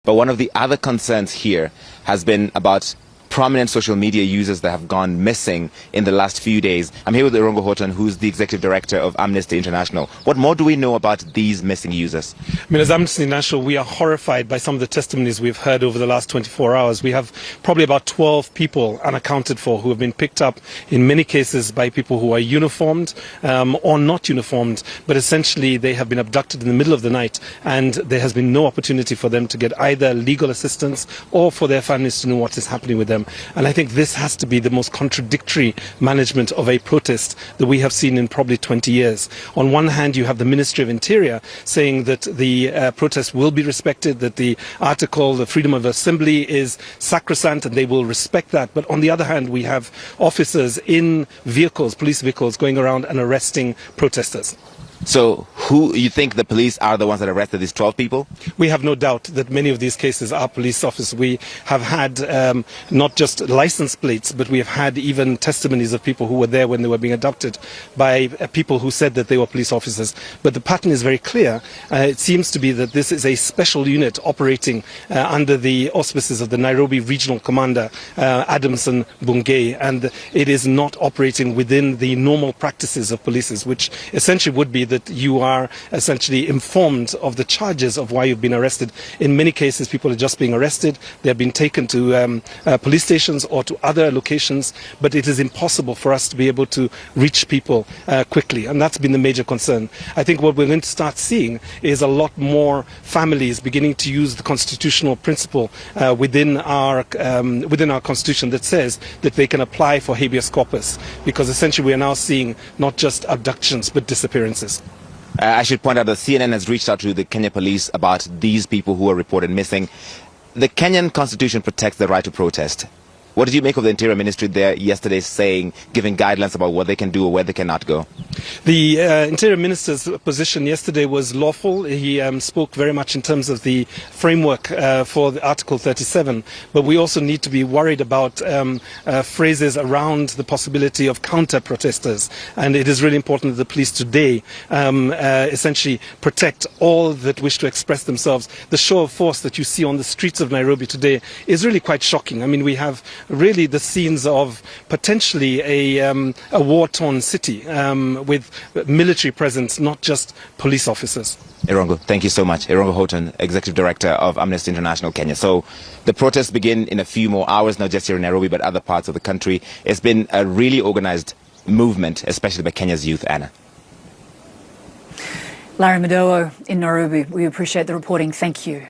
But one of the other concerns here has been about prominent social media users that have gone missing in the last few days. I'm here with Irongo Horton, who's the executive director of Amnesty International. What more do we know about these missing users? I mean, as Amnesty International, we are horrified by some of the testimonies we've heard over the last 24 hours. We have probably about 12 people unaccounted for who have been picked up, in many cases by people who are uniformed or not uniformed, but essentially they have been abducted in the middle of the night, and there has been no opportunity for them to get either legal assistance or for their families to know what is happening with them. And I think this has to be the most contradictory management of a protest that we have seen in probably 20 years. On one hand, you have the Ministry of Interior saying that the protest will be respected, that the article, the freedom of assembly, is sacrosanct and they will respect that. But on the other hand, we have officers in vehicles, police vehicles, going around and arresting protesters. So who you think the police are the ones that arrested these 12 people? We have no doubt that many of these cases are police officers. We have had not just license plates, but we have had even testimonies of people who were there when they were being abducted by people who said that they were police officers. But the pattern is very clear. It seems to be that this is a special unit operating under the auspices of the Nairobi Regional Commander, Adamson Bungei, and it is not operating within the normal practices of police, which essentially would be that you are essentially informed of the charges of why you've been arrested. In many cases, people are just being arrested. They have been taken to police stations or to other locations, but it is impossible for us to be able to reach people quickly, and that's been the major concern. I think what we're going to start seeing is a lot more families beginning to use the constitutional principle within our constitution that says that they can apply for habeas corpus, because essentially we are now seeing not just abductions but disappearances. I should point out that CNN has reached out to the Kenya police about these people who are reported missing. The Kenyan constitution protects the right to protest. What did you make of the Interior Ministry there yesterday saying, giving guidelines about what they can do or where they cannot go? The Interior Minister's position yesterday was lawful. He spoke very much in terms of the framework for the Article 37, but we also need to be worried about phrases around the possibility of counter-protesters, and it is really important that the police today essentially protect all that wish to express themselves. The show of force that you see on the streets of Nairobi today is really quite shocking. I mean, we have really the scenes of potentially a war-torn city with military presence, not just police officers. Irongo, thank you so much. Irongo Horton, Executive Director of Amnesty International Kenya. So the protests begin in a few more hours, not just here in Nairobi, but other parts of the country. It's been a really organized movement, especially by Kenya's youth, Anna. Larry Madowo in Nairobi, we appreciate the reporting. Thank you.